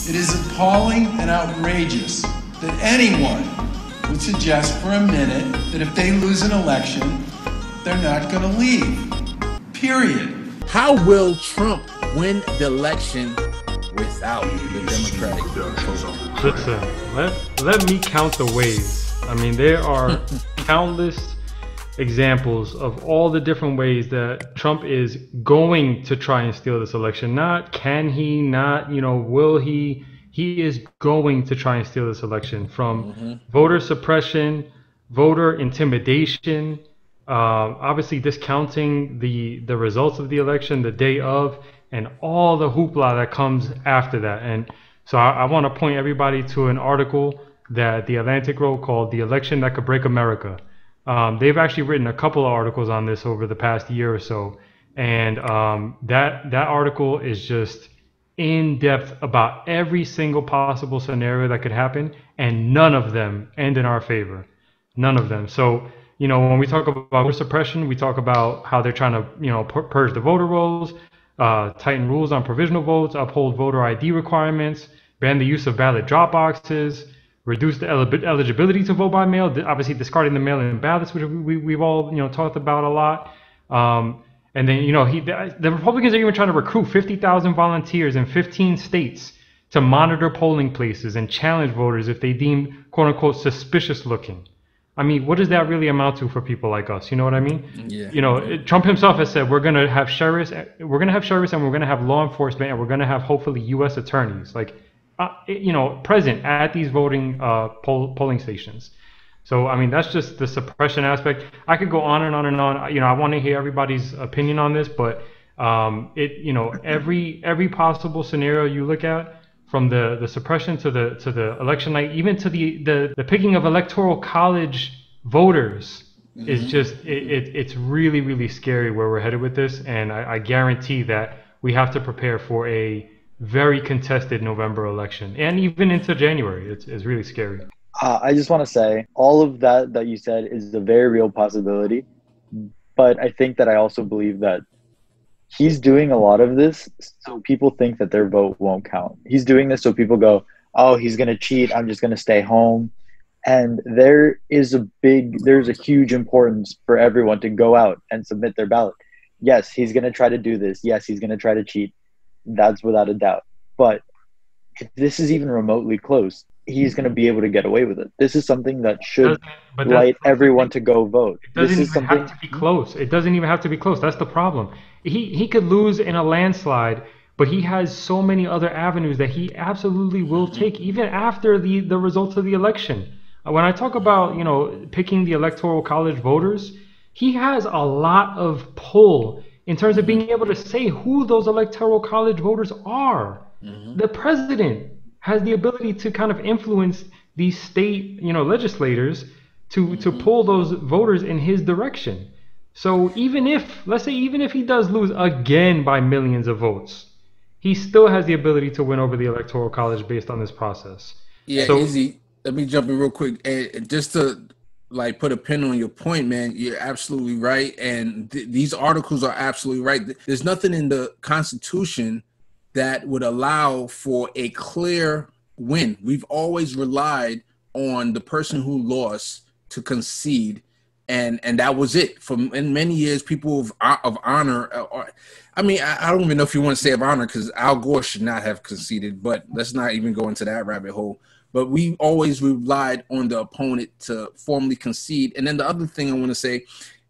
It is appalling and outrageous that anyone would suggest for a minute that if they lose an election, they're not going to leave. Period. How will Trump win the election without the Democratic vote? Listen, let me count the ways. I mean, there are countless examples of all the different ways that Trump is going to try and steal this election. Not can he, not, will he. He is going to try and steal this election from voter suppression, voter intimidation, obviously discounting the results of the election the day of, and all the hoopla that comes after that. And so I want to point everybody to an article that The Atlantic wrote called "The Election That Could Break America." They've actually written a couple of articles on this over the past year or so, and that article is just in depth about every single possible scenario that could happen, and none of them end in our favor. None of them. So, when we talk about voter suppression, we talk about how they're trying to, purge the voter rolls, tighten rules on provisional votes, uphold voter ID requirements, ban the use of ballot drop boxes, reduce the eligibility to vote by mail, obviously discarding the mail-in ballots, which we've all, talked about a lot. And then, the Republicans are even trying to recruit 50,000 volunteers in 15 states to monitor polling places and challenge voters if they deem, quote unquote, suspicious looking. I mean, what does that really amount to for people like us? You know what I mean? Yeah. Trump himself has said we're going to have sheriffs, and we're going to have law enforcement, and we're going to have hopefully U.S. attorneys, present at these voting polling stations. So, I mean, that's just the suppression aspect. I could go on and on and on. I want to hear everybody's opinion on this, but every possible scenario you look at, from the suppression to the election night, even to the picking of electoral college voters, is just it's really, really scary where we're headed with this. And I guarantee that we have to prepare for a very contested November election, and even into January. It's really scary. I just want to say all of that you said is a very real possibility, but I think that I also believe that he's doing a lot of this so people think that their vote won't count. He's doing this so people go, oh, he's going to cheat, I'm just going to stay home. And there's a huge importance for everyone to go out and submit their ballot. Yes, he's going to try to do this. Yes, he's going to try to cheat. That's without a doubt. But if this is even remotely close, he's going to be able to get away with it. This is something that should light everyone to go vote. It doesn't even have to be close. It doesn't even have to be close. That's the problem. He could lose in a landslide, but he has so many other avenues that he absolutely will take, even after the results of the election. When I talk about, picking the electoral college voters, he has a lot of pull in terms of being able to say who those electoral college voters are. The president has the ability to kind of influence these state, legislators to pull those voters in his direction. So let's say even if he does lose again by millions of votes, he still has the ability to win over the electoral college based on this process. Yeah, so, Izzy, let me jump in real quick. And just to put a pin on your point, man, you're absolutely right. And these articles are absolutely right. There's nothing in the Constitution that would allow for a clear win. We've always relied on the person who lost to concede, and that was it. For in many years, people of honor, I don't even know if you want to say of honor, because Al Gore should not have conceded, but let's not even go into that rabbit hole. But we always relied on the opponent to formally concede. And then the other thing I want to say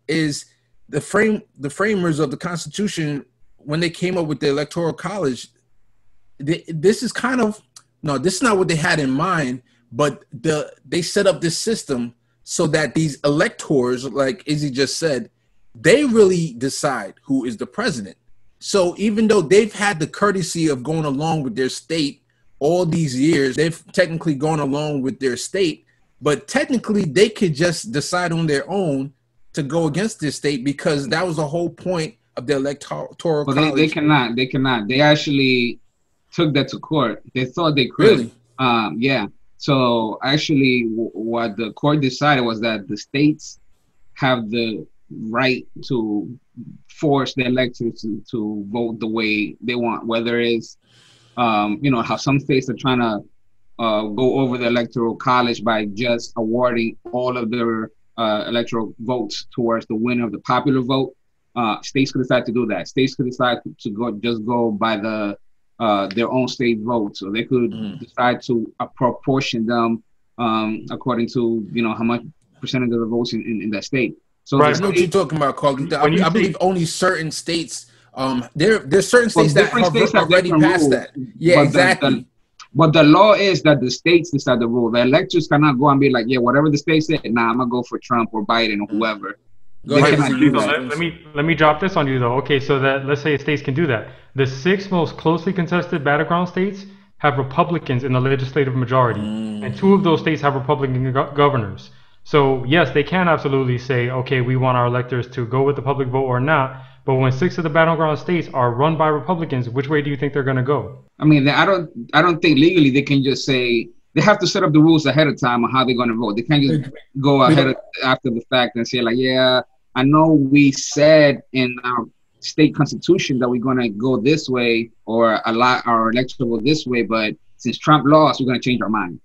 is the framers of the Constitution, when they came up with the Electoral College, this is not what they had in mind, but they set up this system so that these electors, like Izzy just said, they really decide who is the president. So even though they've had the courtesy of going along with their state all these years, they've technically gone along with their state, but technically they could just decide on their own to go against their state, because that was the whole point of the electoral college. They cannot. They actually took that to court. They thought they could. Really? Yeah. So actually what the court decided was that the states have the right to force the electors to vote the way they want, whether it's you know, how some states are trying to go over the electoral college by just awarding all of their electoral votes towards the winner of the popular vote. States could decide to do that. States could decide to go by their own state votes, or they could decide to apportion them according to, you know, how much percentage of the votes in that state. So I know what you're talking about, Carly. I believe only certain states. There's certain states that have already passed that. Yeah, exactly. But the law is that the states decide the rule. The electors cannot go and be like, yeah, whatever the state said, nah, I'm gonna go for Trump or Biden or whoever. Go ahead. Let me drop this on you though. Okay, so that let's say states can do that. The 6 most closely contested battleground states have Republicans in the legislative majority, and 2 of those states have Republican governors. So yes, they can absolutely say, okay, we want our electors to go with the public vote or not. But when 6 of the battleground states are run by Republicans, which way do you think they're going to go? I mean, I don't think legally they can just say, they have to set up the rules ahead of time on how they're going to vote. They can't just go ahead after the fact and say like, yeah, I know we said in our state constitution that we're going to go this way or allow our electoral vote this way, but since Trump lost, we're going to change our mind.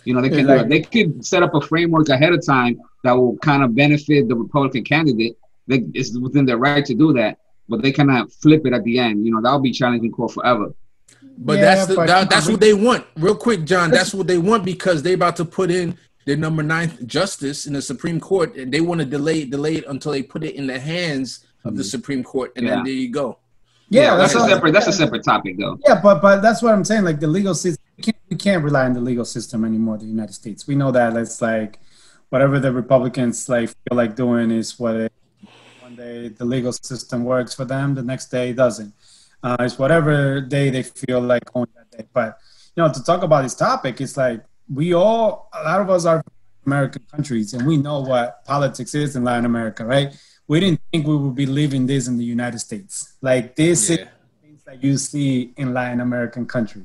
You know, they can do it. They could set up a framework ahead of time that will kind of benefit the Republican candidate. It's within their right to do that, but they cannot flip it at the end. You know, that'll be challenging court forever. But that's what they want. Real quick, John, that's what they want because they're about to put in their number 9th justice in the Supreme Court, and they want to delay it until they put it in the hands of the Supreme Court, and then there you go. Yeah, that's a separate topic, though. Yeah, but that's what I'm saying. Like the legal system, we can't rely on the legal system anymore. The United States, we know that it's like whatever the Republicans like feel like doing is what. One day the legal system works for them, the next day it doesn't. It's whatever day they feel like going that day. But you know, to talk about this topic, it's like a lot of us are American countries, and we know what politics is in Latin America, right? We didn't think we would be living this in the United States. Like this is things that you see in Latin American country,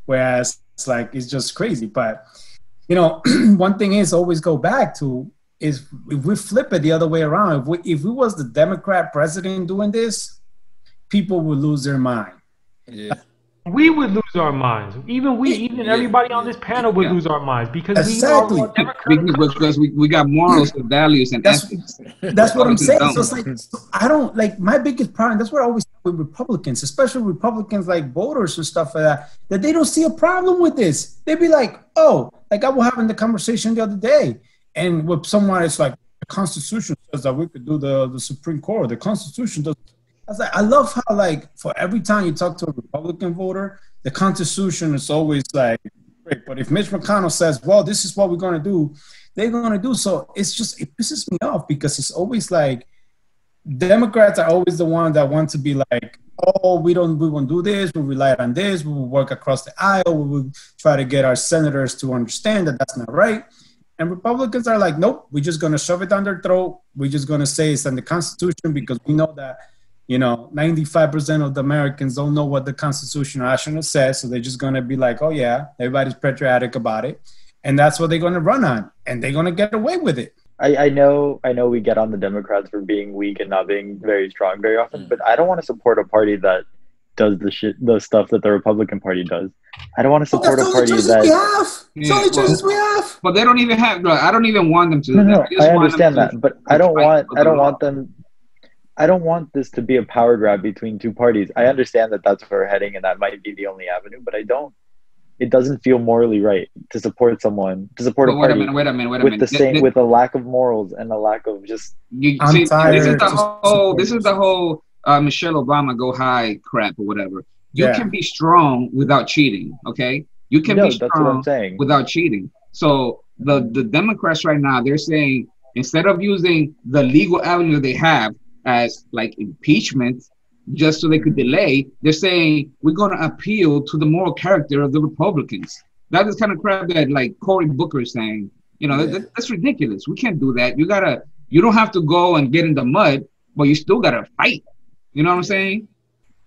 whereas it's just crazy. But you know, one thing is always go back to. Is if we flip it the other way around, if we was the Democrat president doing this, people would lose their mind. Yeah, we would lose our minds. Even everybody on this panel would lose our minds because we are because we got morals and values and ethics. That's what I'm saying. So it's like I don't like my biggest problem. That's what I always with Republicans, especially Republicans like voters and stuff like that they don't see a problem with this. They'd be like, oh, like I was having the conversation the other day. And with someone, it's like the Constitution says that we could do the Supreme Court. The Constitution does. I was like, I love how like for every time you talk to a Republican voter, the Constitution is always like great. But if Mitch McConnell says, "Well, this is what we're going to do," they're going to do. So it pisses me off because it's always like Democrats are always the one that want to be like, "Oh, we won't do this. We rely on this. We will work across the aisle. We will try to get our senators to understand that that's not right." And Republicans are like, nope, we're just going to shove it down their throat. We're just going to say it's in the Constitution because we know that, you know, 95% of the Americans don't know what the Constitution actually says. So they're just going to be like, oh, yeah, everybody's patriotic about it. And that's what they're going to run on. And they're going to get away with it. I know we get on the Democrats for being weak and not being very strong very often, but I don't want to support a party that does the stuff that the Republican Party does. I don't want to support a party that. It's only choices we have. But they don't even have. I don't even want them to. No, I understand that, but I don't want them. I don't want this to be a power grab between 2 parties. I understand that that's where we're heading, and that might be the only avenue. But I don't. It doesn't feel morally right to support someone, to support a party wait a minute. With a lack of morals and a lack of just. This is the whole Michelle Obama go high crap or whatever. You can be strong without cheating, okay? You can be strong without cheating. So the Democrats right now, they're saying instead of using the legal avenue they have as like impeachment, just so they could delay, they're saying we're going to appeal to the moral character of the Republicans. That is kind of crap that like Cory Booker is saying. You know, that's ridiculous. We can't do that. You don't have to go and get in the mud, but you still got to fight. You know what I'm saying?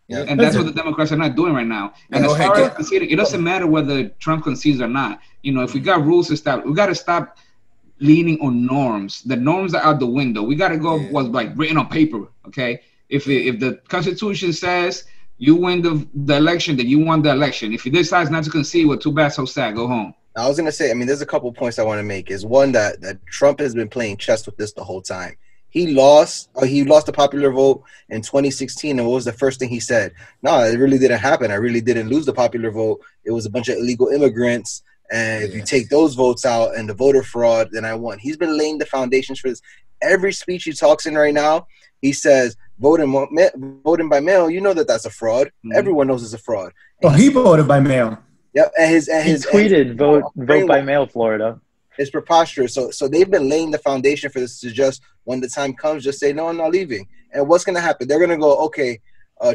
Yeah. And that's what the Democrats are not doing right now. And as far as conceding, it doesn't matter whether Trump concedes or not. You know, if we got rules to stop, we got to stop leaning on norms. The norms are out the window. We got to go what's like written on paper. Okay, if the Constitution says You win the election, then you won the election. If you decide not to concede, well, too bad, so sad. Go home. I was gonna say, I mean, there's a couple of points I want to make. Is one that Trump has been playing chess with this the whole time. He lost the popular vote in 2016, and what was the first thing he said? No, it really didn't happen. I really didn't lose the popular vote. It was a bunch of illegal immigrants, and if you take those votes out and the voter fraud, then I won. He's been laying the foundations for this. Every speech he talks in right now, he says, voting by mail, you know that's a fraud. Everyone knows it's a fraud. Oh, he voted by mail. Yep, and his tweeted, vote by mail, Florida. It's preposterous. So they've been laying the foundation for this to just, when the time comes, just say, no, I'm not leaving. And what's going to happen? They're going to go, okay,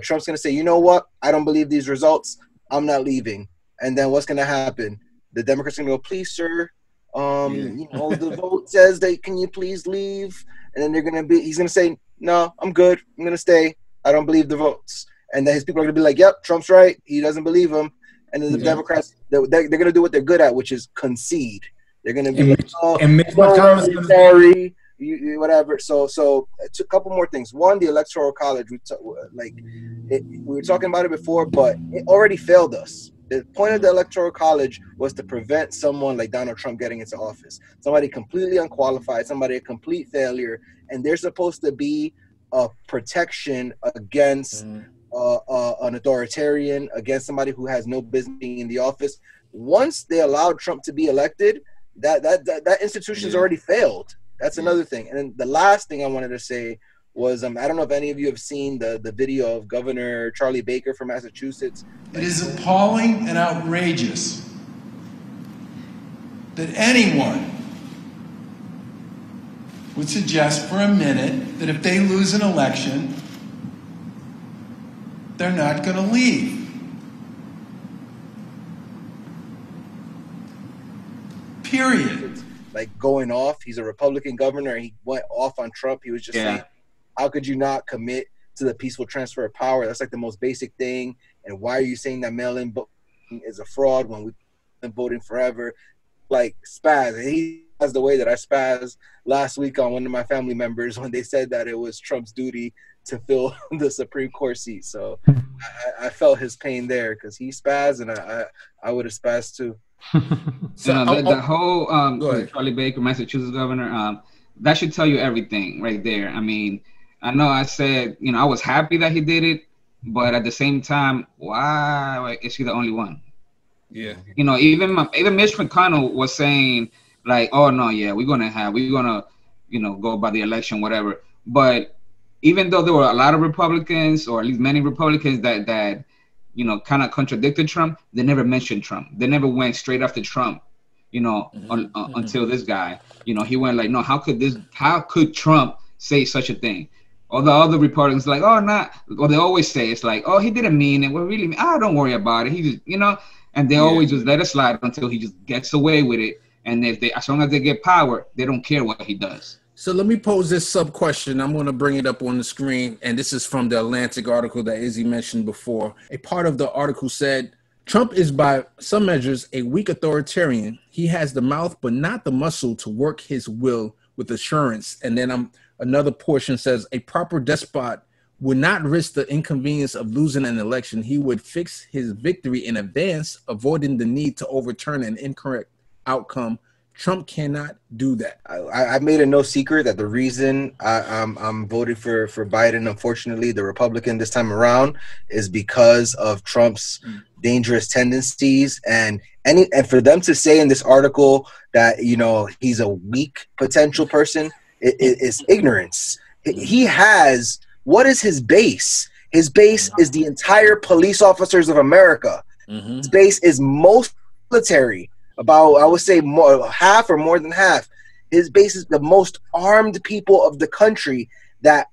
Trump's going to say, you know what? I don't believe these results. I'm not leaving. And then what's going to happen? The Democrats are going to go, please, sir, you know, the vote says that, can you please leave? And then he's going to say, no, I'm good. I'm going to stay. I don't believe the votes. And then his people are going to be like, yep, Trump's right. He doesn't believe him. And then the Democrats, they're going to do what they're good at, which is concede. They're going to be sorry, whatever. So it's a couple more things. One, the Electoral College. We were talking about it before, but it already failed us. The point of the Electoral College was to prevent someone like Donald Trump getting into office. Somebody completely unqualified, somebody a complete failure, and they're supposed to be a protection against an authoritarian, against somebody who has no business being in the office. Once they allowed Trump to be elected, that institution's already failed. That's another thing. And then the last thing I wanted to say was, I don't know if any of you have seen the video of Governor Charlie Baker from Massachusetts. It is appalling and outrageous that anyone would suggest for a minute that if they lose an election, they're not going to leave. Period. Like going off. He's a Republican governor, and he went off on Trump. He was just saying, how could you not commit to the peaceful transfer of power? That's like the most basic thing. And why are you saying that mail-in voting is a fraud when we've been voting forever? Like spaz. He has the way that I spazzed last week on one of my family members when they said that it was Trump's duty to fill the Supreme Court seat. So I felt his pain there because he spazzed, and I would have spazzed too. So the whole Charlie Baker, Massachusetts governor, that should tell you everything right there. I mean, I know I said, I was happy that he did it, but at the same time, why is he the only one? Yeah. Even Mitch McConnell was saying like, oh no, yeah, we're gonna, go by the election, whatever. But even though there were a lot of Republicans, or at least many Republicans that kind of contradicted Trump, they never mentioned Trump. They never went straight after Trump, until this guy, he went like, no, how could Trump say such a thing? All the other Republicans like, oh, not, well, they always say it's like, oh, he didn't mean it. Well, really, don't worry about it. He just, and they always just let it slide until he just gets away with it. And as long as they get power, they don't care what he does. So let me pose this sub question. I'm going to bring it up on the screen. And this is from the Atlantic article that Izzy mentioned before. A part of the article said, Trump is by some measures a weak authoritarian. He has the mouth, but not the muscle to work his will with assurance. And then another portion says, a proper despot would not risk the inconvenience of losing an election. He would fix his victory in advance, avoiding the need to overturn an incorrect outcome. Trump cannot do that. I made it no secret that the reason I'm voting for Biden, unfortunately, the Republican this time around, is because of Trump's dangerous tendencies. And for them to say in this article that, he's a weak potential person, is ignorance. He has, what is his base? His base is the entire police officers of America. His base is most military. About, I would say, half or more than half. His base is the most armed people of the country, that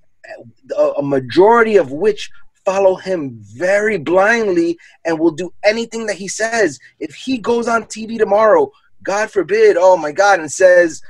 a majority of which follow him very blindly and will do anything that he says. If he goes on TV tomorrow, God forbid, oh my God, and says,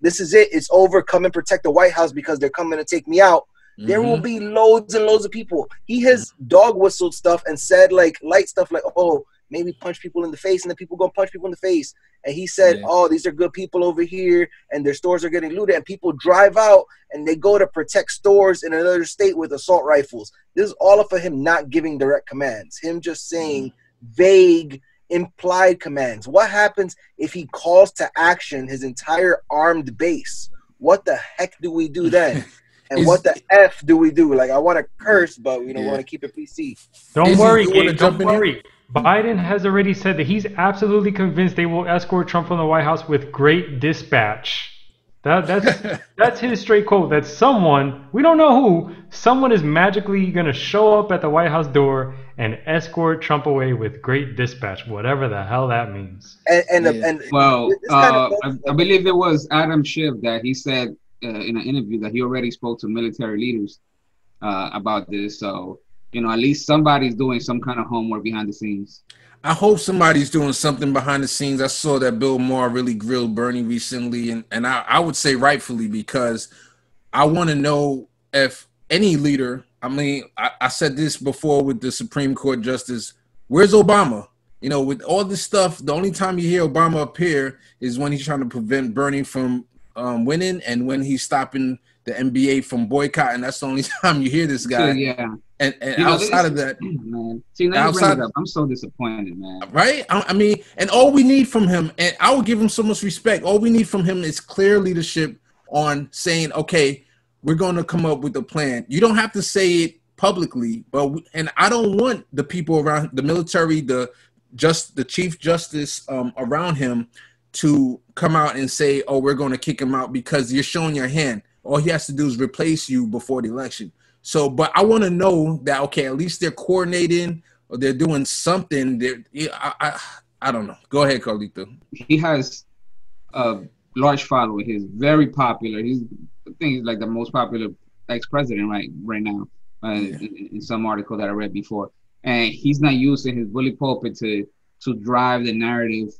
this is it, it's over, come and protect the White House because they're coming to take me out, there will be loads and loads of people. He has dog whistled stuff and said light stuff like, oh, maybe punch people in the face, and then people go punch people in the face. And he said, oh, these are good people over here, and their stores are getting looted. And people drive out, and they go to protect stores in another state with assault rifles. This is all of him not giving direct commands, him just saying vague, implied commands. What happens if he calls to action his entire armed base? What the heck do we do then? And what the F do we do? Like, I want to curse, but we want to keep it PC. Don't worry, Gabe, don't worry. Biden has already said that he's absolutely convinced they will escort Trump from the White House with great dispatch. That's his straight quote. That someone, we don't know who, someone is magically going to show up at the White House door and escort Trump away with great dispatch, whatever the hell that means. Well, I believe it was Adam Schiff that he said in an interview that he already spoke to military leaders about this. So, at least somebody's doing some kind of homework behind the scenes. I hope somebody's doing something behind the scenes. I saw that Bill Maher really grilled Bernie recently, and I would say rightfully, because I want to know if any leader, I said this before with the Supreme Court justice, where's Obama? With all this stuff, the only time you hear Obama appear is when he's trying to prevent Bernie from winning, and when he's stopping the NBA from boycotting. That's the only time you hear this guy. Yeah. And outside of that, man. See, now you bring it up. I'm so disappointed, man. Right? And all we need from him, and I would give him so much respect, all we need from him is clear leadership on saying, okay, we're going to come up with a plan. You don't have to say it publicly, and I don't want the people around the military, the chief justice around him to come out and say, oh, we're going to kick him out because you're showing your hand. All he has to do is replace you before the election. So, but I want to know that, okay, at least they're coordinating or they're doing something. I don't know. Go ahead, Carlito. He has a large following. He's very popular. I think he's like the most popular ex-president right now in some article that I read before. And he's not using his bully pulpit to drive the narrative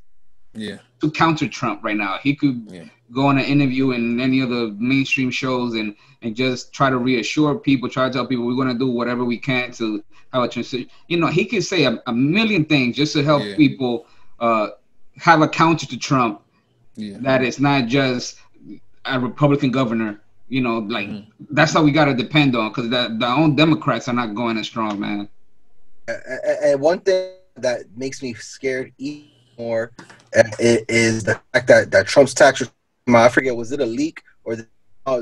to counter Trump right now. He could go on an interview in any of the mainstream shows and just try to reassure people, try to tell people we're going to do whatever we can to have a transition. He could say a million things just to help people have a counter to Trump that is not just a Republican governor. That's how we got to depend on, because the own Democrats are not going as strong, man. And one thing that makes me scared even more is the fact that Trump's tax return, I forget, was it a leak or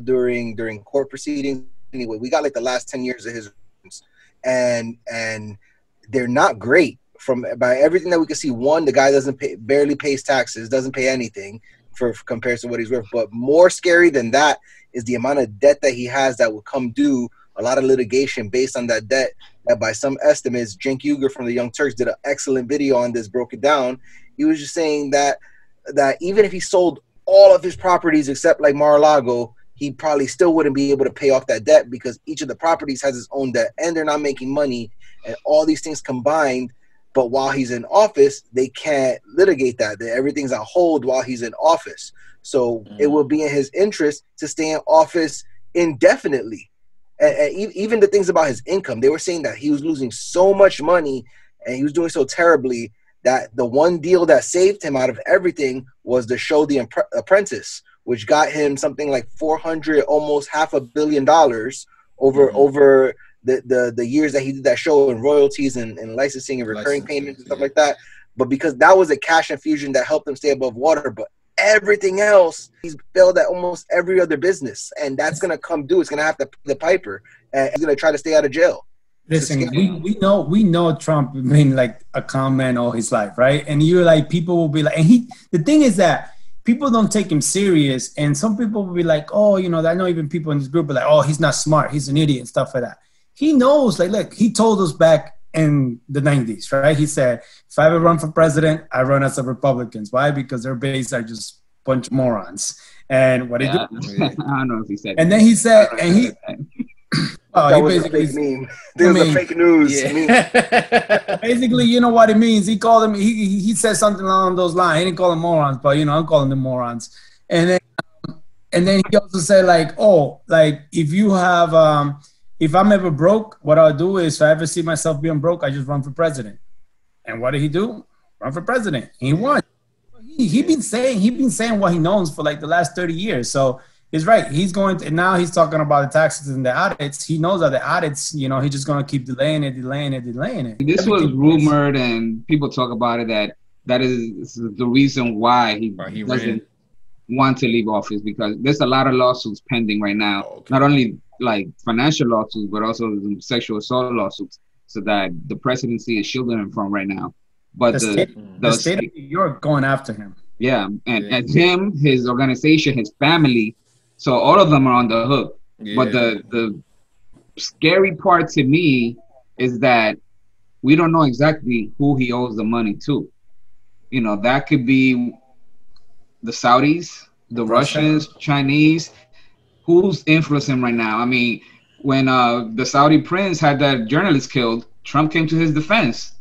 during court proceedings? Anyway, we got like the last 10 years of his returns, and they're not great by everything that we can see. One, the guy barely pays taxes, doesn't pay anything for comparison to what he's worth. But more scary than that is the amount of debt that he has that will come due. A lot of litigation based on that debt. That by some estimates, Cenk Uygur from the Young Turks did an excellent video on this, broke it down. He was just saying that even if he sold all of his properties except like Mar-a-Lago, he probably still wouldn't be able to pay off that debt because each of the properties has its own debt and they're not making money, and all these things combined. But while he's in office, they can't litigate that. Everything's on hold while he's in office. So it will be in his interest to stay in office indefinitely. And even the things about his income, they were saying that he was losing so much money and he was doing so terribly that the one deal that saved him out of everything was the show The Apprentice, which got him something like $400, almost $500 million over the years that he did that show, in royalties and licensing and recurring payments and stuff like that. But because that was a cash infusion that helped him stay above water, but everything else, he's failed at almost every other business, and that's gonna come due. It's gonna have to pay the piper, and he's gonna try to stay out of jail. Listen, we know Trump been like a con man all his life, right? And you're like, people will be like, and the thing is that people don't take him serious, and some people will be like, oh, I know even people in this group are like, oh, he's not smart, he's an idiot and stuff like that. He knows, like, look, he told us back in the 90s, right? He said, if I ever run for president, I run as a Republicans. Why? Because their base are just a bunch of morons. And what he did, I don't know if he said. And then he said, and he. That was a fake meme. There was a fake news meme. Basically, you know what it means. He called him. He said something along those lines. He didn't call them morons, but I'm calling them morons. And then he also said, like, oh, like, if you have if I'm ever broke, what I'll do is, if I ever see myself being broke, I just run for president. And what did he do? run for president. He won. He been saying what he knows for like the last 30 years. So he's right. He's going to, and now he's talking about the taxes and the audits. He knows that the audits, you know, he's just going to keep delaying it. This was rumored, and people talk about it that is the reason why he doesn't want to leave office, because there's a lot of lawsuits pending right now. Not only like financial lawsuits, but also sexual assault lawsuits, so that the presidency is shielding him from right now. But the state of New York going after him. Yeah, and him, his organization, his family, so all of them are on the hook. Yeah. But the scary part to me is that we don't know exactly who he owes the money to. You know, that could be the Saudis, the Russians, Chinese. Who's influencing him right now? I mean, when the Saudi prince had that journalist killed, Trump came to his defense.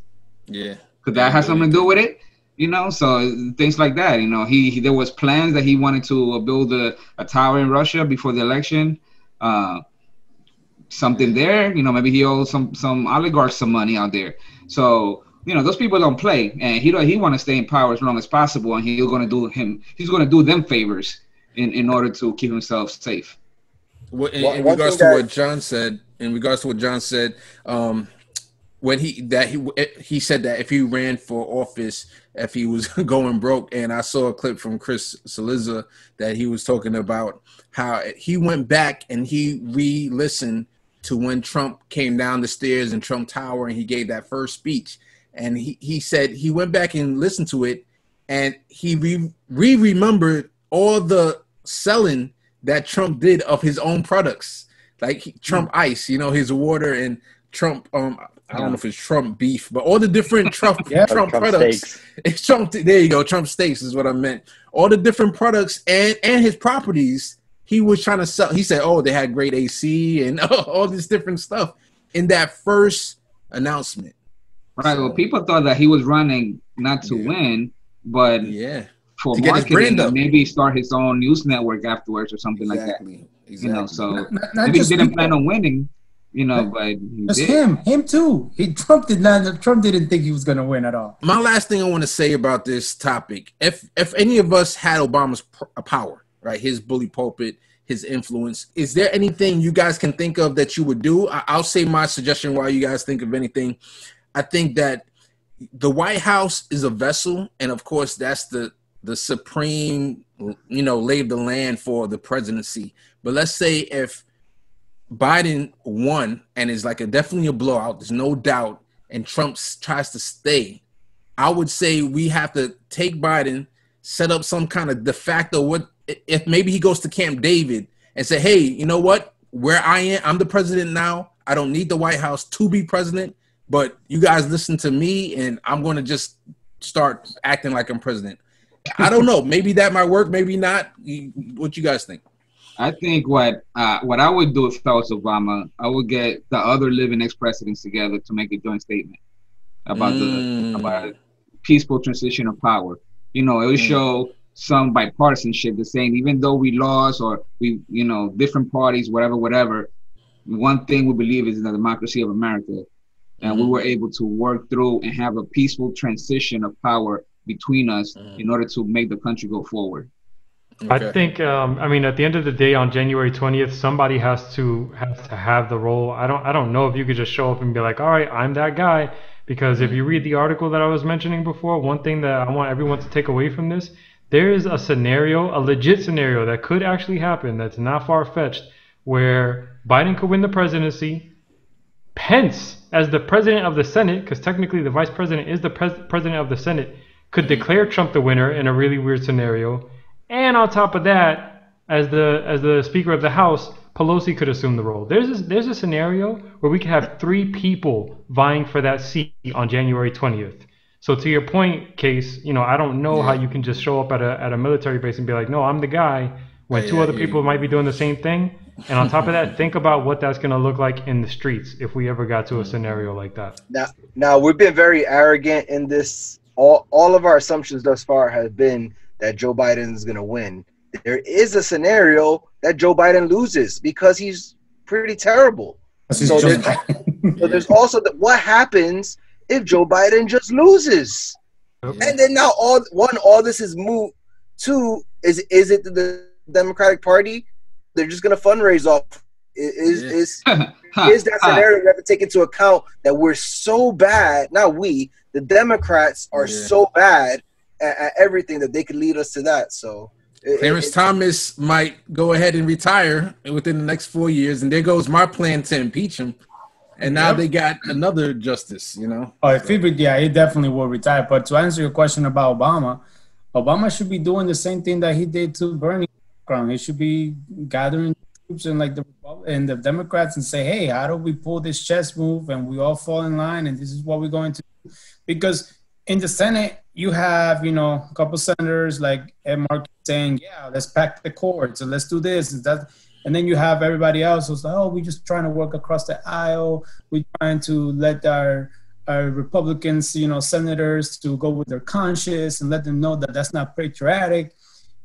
Yeah. Could that have something to do with it? You know, so things like that. You know, there was plans that he wanted to build a tower in Russia before the election. Something there. You know, maybe he owes some oligarchs some money out there. So, you know, those people don't play, and he want to stay in power as long as possible, and he's going to do them favors in order to keep himself safe. In regards to what John said, when he said that if he ran for office, if he was going broke, and I saw a clip from Chris Cillizza that he was talking about how he went back and he re-listened to when Trump came down the stairs in Trump Tower and he gave that first speech, and he said he went back and listened to it, and he remembered all the selling that Trump did of his own products, like Trump Ice, you know, his water, and Trump I don't know if it's Trump beef, but all the different Trump Trump products. Steaks. It's Trump. There you go. Trump steaks is what I meant. All the different products and his properties he was trying to sell. He said, "Oh, they had great AC and all this different stuff in that first announcement." Right. So, well, people thought that he was running not to win, but for to marketing, and maybe start his own news network afterwards or something like that. Exactly. You know, so maybe he didn't plan on winning. You know, but just him too. Trump didn't think he was going to win at all. My last thing I want to say about this topic: if any of us had Obama's power, right, his bully pulpit, his influence, is there anything you guys can think of that you would do? I'll say my suggestion while you guys think of anything. I think that the White House is a vessel, and of course, that's the supreme, you know, lay of the land for the presidency. But let's say if Biden won and is like definitely a blowout, there's no doubt, and Trump tries to stay, I would say we have to take Biden, set up some kind of de facto, if maybe he goes to Camp David and say, hey, you know what, where I am, I'm the president now, I don't need the White House to be president, but you guys listen to me and I'm going to just start acting like I'm president. I don't know, maybe that might work, maybe not. What you guys think? I think what I would do if I was Obama, I would get the other living ex-presidents together to make a joint statement about about peaceful transition of power. You know, it would show some bipartisanship, the saying even though we lost or we, you know, different parties, whatever, one thing we believe is in the democracy of America, and we were able to work through and have a peaceful transition of power between us in order to make the country go forward. Okay. I think, I mean, at the end of the day, on January 20th, somebody has to have the role. I don't know if you could just show up and be like, all right, I'm that guy. Because if you read the article that I was mentioning before, one thing that I want everyone to take away from this, there is a scenario, a legit scenario that could actually happen that's not far-fetched, where Biden could win the presidency, Pence, as the president of the Senate, because technically the vice president is the president of the Senate, could declare Trump the winner in a really weird scenario. And on top of that, as the Speaker of the House, Pelosi could assume the role. There's a scenario where we could have 3 people vying for that seat on January 20th. So to your point, Case, you know, I don't know how you can just show up at a military base and be like, no, I'm the guy, when 2 other people might be doing the same thing. And on top of that, think about what that's going to look like in the streets if we ever got to a scenario like that. Now we've been very arrogant in this. All of our assumptions thus far have been that Joe Biden is going to win. There is a scenario that Joe Biden loses because he's pretty terrible. So there's also what happens if Joe Biden just loses? And then now all this is moot. Two, is it the Democratic Party? They're just gonna fundraise off. Is that scenario we have to take into account that we're so bad? Not we, the Democrats are so bad at everything that they could lead us to that. So Clarence Thomas might go ahead and retire within the next 4 years, and there goes my plan to impeach him. And now they got another justice, you know. Oh, if he definitely will retire. But to answer your question about Obama should be doing the same thing that he did to Bernie. He should be gathering troops and like the Democrats and say, hey, how do we pull this chess move and we all fall in line and this is what we're going to do? Because in the Senate, you have, a couple senators like Ed Markey saying, yeah, let's pack the courts and let's do this and that. And then you have everybody else who's like, oh, we're just trying to work across the aisle. We're trying to let our Republicans, senators to go with their conscience and let them know that that's not patriotic.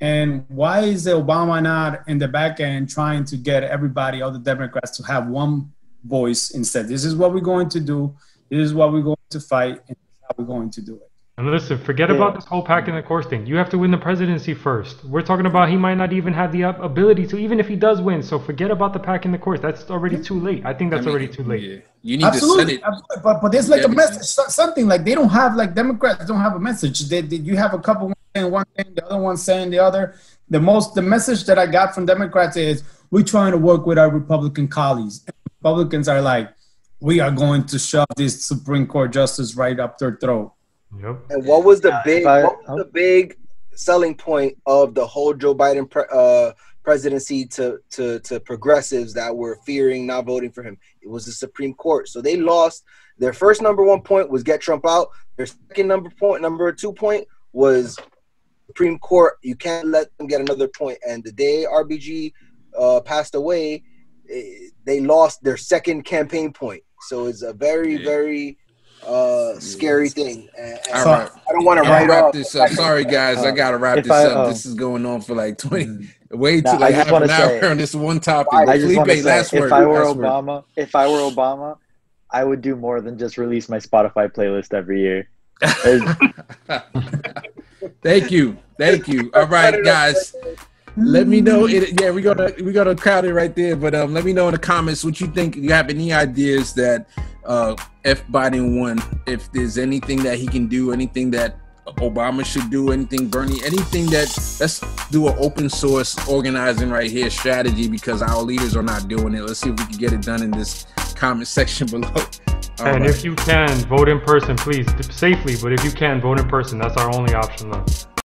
And why is Obama not in the back end trying to get everybody, all the Democrats, to have one voice instead? This is what we're going to do. This is what we're going to fight. And this is how we're going to do it. And listen, forget about this whole packing the course thing. You have to win the presidency first. We're talking about he might not even have the ability to, even if he does win. So forget about the packing the course. That's already too late. I think that's already too late. Yeah. You need absolutely. But there's like a message, something like they don't have, like Democrats don't have a message. You have a couple saying one thing, the other one saying the other. The message that I got from Democrats is we're trying to work with our Republican colleagues. And Republicans are like, we are going to shove this Supreme Court justice right up their throat. Yep. And what was the big selling point of the whole Joe Biden presidency to progressives that were fearing not voting for him? It was the Supreme Court. So they lost. Their first number one point was get Trump out. Their second number 2 point was Supreme Court. You can't let them get another point. And the day RBG passed away, they lost their second campaign point. So it's a very, very scary thing. I don't want to wrap this up. Sorry, guys, I gotta wrap this up. This is going on for like 20, way too like half an hour on this one topic. I just want to say, if I were Obama, I would do more than just release my Spotify playlist every year. Thank you. All right, guys. Let me know. We're gonna crowd it right there. But let me know in the comments what you think. You have any ideas that if Biden won, if there's anything that he can do, anything that Obama should do, anything Bernie, anything that let's do an open source organizing right here strategy because our leaders are not doing it. Let's see if we can get it done in this comment section below. If you can vote in person, please safely. But if you can vote in person, that's our only option left.